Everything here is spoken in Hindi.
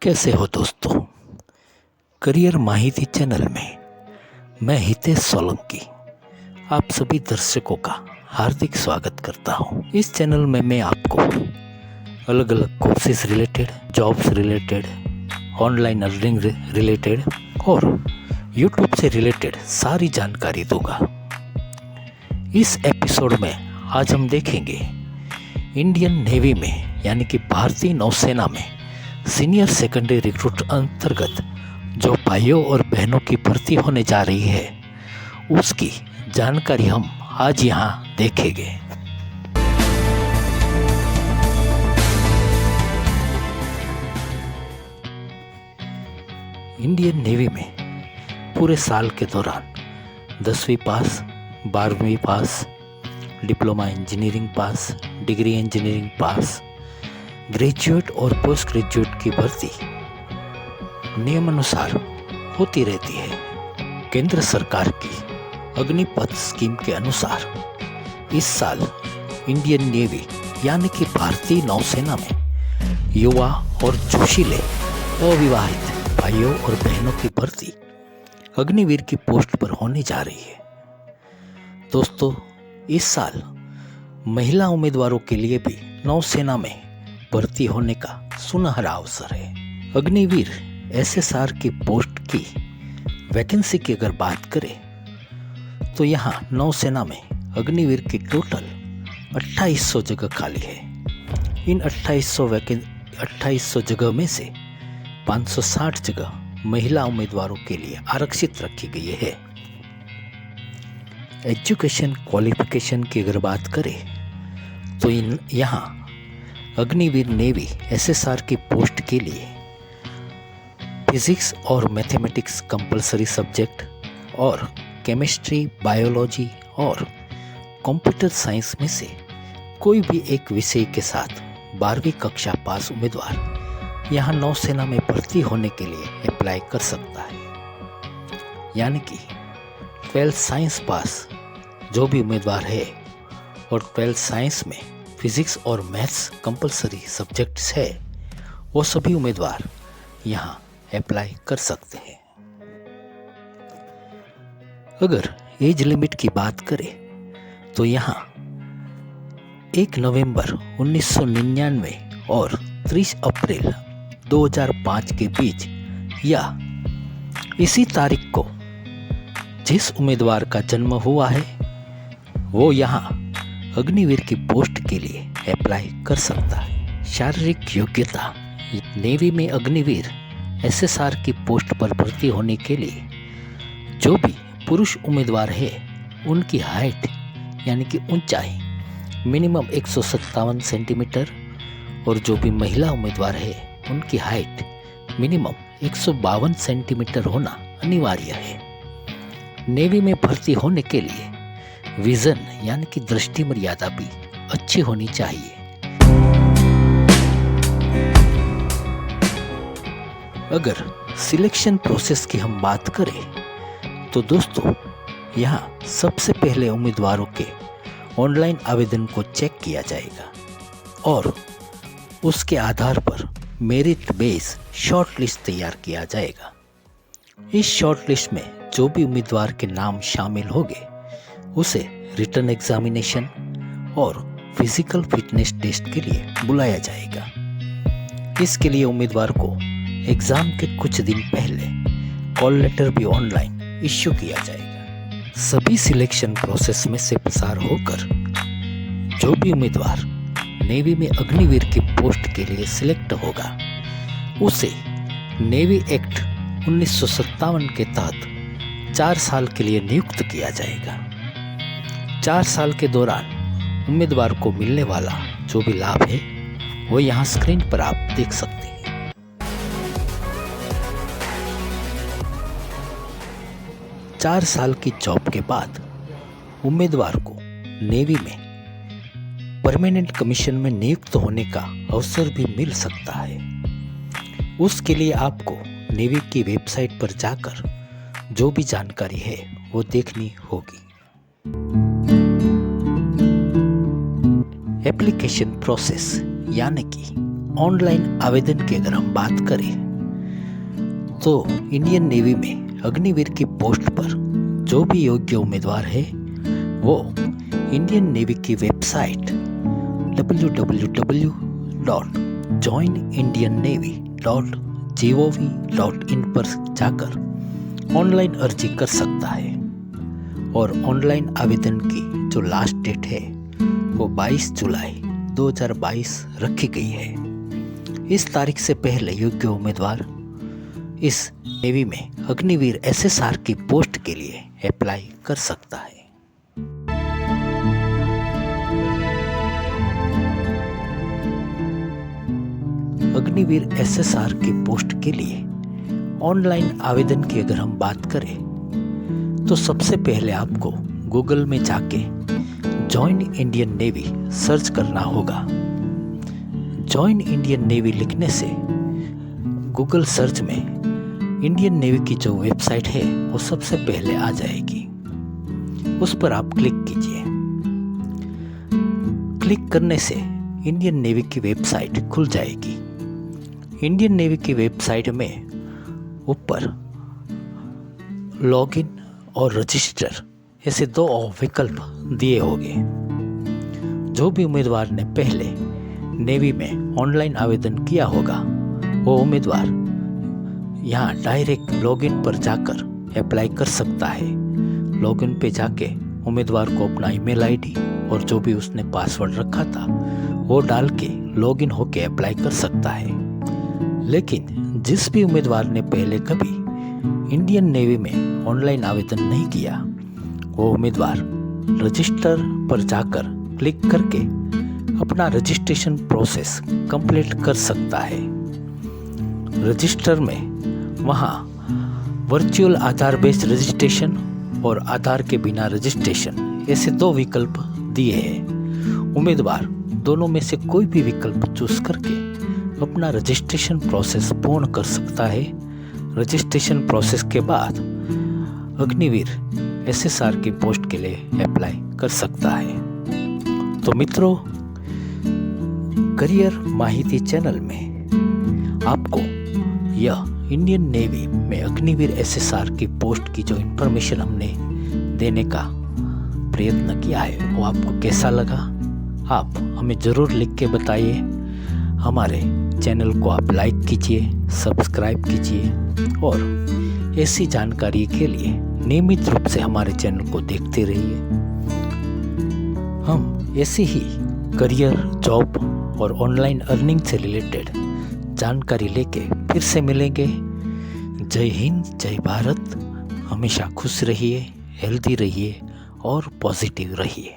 कैसे हो दोस्तों। करियर माहिती चैनल में मैं हितेश सोलंकी आप सभी दर्शकों का हार्दिक स्वागत करता हूं। इस चैनल में मैं आपको अलग अलग courses related, jobs related, online earning related और यूट्यूब से रिलेटेड सारी जानकारी दूंगा। इस एपिसोड में आज हम देखेंगे इंडियन नेवी में यानी कि भारतीय नौसेना में सीनियर सेकेंडरी रिक्रूट अंतर्गत जो भाइयों और बहनों की भर्ती होने जा रही है उसकी जानकारी हम आज यहाँ देखेंगे। इंडियन नेवी में पूरे साल के दौरान 10वीं पास, 12वीं पास, डिप्लोमा इंजीनियरिंग पास, डिग्री इंजीनियरिंग पास, ग्रेजुएट और पोस्ट ग्रेजुएट की भर्ती नियमानुसार होती रहती है। केंद्र सरकार की अग्निपथ स्कीम के अनुसार इस साल इंडियन नेवी यानी कि भारतीय नौसेना में युवा और जोशीले अविवाहित भाइयों और बहनों की भर्ती अग्निवीर की पोस्ट पर होने जा रही है। दोस्तों, इस साल महिला उम्मीदवारों के लिए भी नौसेना में भर्ती होने का सुनहरा अवसर है। अग्निवीर एसएसआर की पोस्ट की वैकेंसी की अगर बात करें तो यहाँ नौसेना में अग्निवीर की टोटल 2800 जगह खाली है। इन 2800 जगह में से 560 जगह महिला उम्मीदवारों के लिए आरक्षित रखी गई है। एजुकेशन क्वालिफिकेशन की अगर बात करें तो यहाँ अग्निवीर नेवी एसएसआर की पोस्ट के लिए फिजिक्स और मैथमेटिक्स कंपलसरी सब्जेक्ट और केमिस्ट्री, बायोलॉजी और कंप्यूटर साइंस में से कोई भी एक विषय के साथ 12वीं कक्षा पास उम्मीदवार यहाँ नौसेना में भर्ती होने के लिए अप्लाई कर सकता है। यानी कि 12th साइंस पास जो भी उम्मीदवार है और 12th साइंस में फिजिक्स और मैथ्स कंपलसरी सब्जेक्ट्स है वो सभी उम्मीदवार यहाँ अप्लाई कर सकते हैं। अगर एज लिमिट की बात करें तो यहाँ 1 नवंबर 1999 और 30 अप्रैल 2005 के बीच या इसी तारीख को जिस उम्मीदवार का जन्म हुआ है वो यहाँ अग्निवीर की पोस्ट के लिए अप्लाई कर सकता है। शारीरिक योग्यता नेवी में अग्निवीर एसएसआर की पोस्ट पर भर्ती होने के लिए जो भी पुरुष उम्मीदवार है उनकी हाइट यानी कि ऊंचाई मिनिमम 157 सेंटीमीटर और जो भी महिला उम्मीदवार है उनकी हाइट मिनिमम 152 सेंटीमीटर होना अनिवार्य है। नेवी में भर्ती होने के लिए विजन यानी कि दृष्टि मर्यादा भी अच्छी होनी चाहिए। अगर सिलेक्शन प्रोसेस की हम बात करें तो दोस्तों यहाँ सबसे पहले उम्मीदवारों के ऑनलाइन आवेदन को चेक किया जाएगा और उसके आधार पर मेरिट बेस शॉर्ट लिस्ट तैयार किया जाएगा। इस शॉर्ट लिस्ट में जो भी उम्मीदवार के नाम शामिल होंगे उसे रिटन एग्जामिनेशन और फिजिकल फिटनेस टेस्ट के लिए बुलाया जाएगा। इसके लिए उम्मीदवार को एग्जाम के कुछ दिन पहले कॉल लेटर भी ऑनलाइन इश्यू किया जाएगा। सभी सिलेक्शन प्रोसेस में से पसार होकर जो भी उम्मीदवार नेवी में अग्निवीर की पोस्ट के लिए सिलेक्ट होगा उसे नेवी एक्ट 1957 के तहत 4 साल के लिए नियुक्त किया जाएगा। 4 साल के दौरान उम्मीदवार को मिलने वाला जो भी लाभ है वो यहाँ स्क्रीन पर आप देख सकते हैं। 4 साल की जॉब के बाद उम्मीदवार को नेवी में परमानेंट कमीशन में नियुक्त होने का अवसर भी मिल सकता है। उसके लिए आपको नेवी की वेबसाइट पर जाकर जो भी जानकारी है वो देखनी होगी। एप्लीकेशन प्रोसेस यानी कि ऑनलाइन आवेदन की अगर हम बात करें तो इंडियन नेवी में अग्निवीर की पोस्ट पर जो भी योग्य उम्मीदवार है वो इंडियन नेवी की वेबसाइट www.joinindiannavy.gov.in पर जाकर ऑनलाइन अर्जी कर सकता है और ऑनलाइन आवेदन की जो लास्ट डेट है वो 22 जुलाई 2022 रखी गई है। इस तारीख से पहले योग्य उम्मीदवार इस नेवी में अग्निवीर एसएसआर की पोस्ट के लिए अप्लाई कर सकता है। अग्निवीर एसएसआर की पोस्ट के लिए ऑनलाइन आवेदन की अगर हम बात करें तो सबसे पहले आपको गूगल में जाके जॉइन इंडियन नेवी सर्च करना होगा। जॉइन इंडियन नेवी लिखने से गूगल सर्च में इंडियन नेवी की जो वेबसाइट है वो सबसे पहले आ जाएगी। उस पर आप क्लिक कीजिए। क्लिक करने से इंडियन नेवी की वेबसाइट खुल जाएगी। इंडियन नेवी की वेबसाइट में ऊपर लॉगिन और रजिस्टर ऐसे 2 विकल्प दिए होंगे। जो भी उम्मीदवार ने पहले नेवी में ऑनलाइन आवेदन किया होगा वो उम्मीदवार यहाँ डायरेक्ट लॉगिन पर जाकर अप्लाई कर सकता है। लॉगिन पे जाके उम्मीदवार को अपना ईमेल आईडी और जो भी उसने पासवर्ड रखा था वो डाल के लॉगिन होके अप्लाई कर सकता है। लेकिन जिस भी उम्मीदवार ने पहले कभी इंडियन नेवी में ऑनलाइन आवेदन नहीं किया वो उम्मीदवार रजिस्टर पर जाकर क्लिक करके अपना रजिस्ट्रेशन प्रोसेस कंप्लीट कर सकता है। रजिस्टर में वहाँ वर्चुअल आधार बेस्ड रजिस्ट्रेशन और आधार के बिना रजिस्ट्रेशन ऐसे 2 विकल्प दिए हैं। उम्मीदवार दोनों में से कोई भी विकल्प चूज करके अपना रजिस्ट्रेशन प्रोसेस पूर्ण कर सकता है। रजिस्ट्रेशन प्रोसेस के बाद अग्निवीर एसएसआर की पोस्ट के लिए अप्लाई कर सकता है। तो मित्रों, करियर माहिती चैनल में आपको यह इंडियन नेवी में अग्निवीर एसएसआर की पोस्ट की जो इन्फॉर्मेशन हमने देने का प्रयत्न किया है वो आपको कैसा लगा आप हमें ज़रूर लिख के बताइए। हमारे चैनल को आप लाइक कीजिए, सब्सक्राइब कीजिए और ऐसी जानकारी के लिए नियमित रूप से हमारे चैनल को देखते रहिए। हम ऐसी ही करियर, जॉब और ऑनलाइन अर्निंग से रिलेटेड जानकारी लेके फिर से मिलेंगे। जय हिंद, जय भारत। हमेशा खुश रहिए, हेल्दी रहिए और पॉजिटिव रहिए।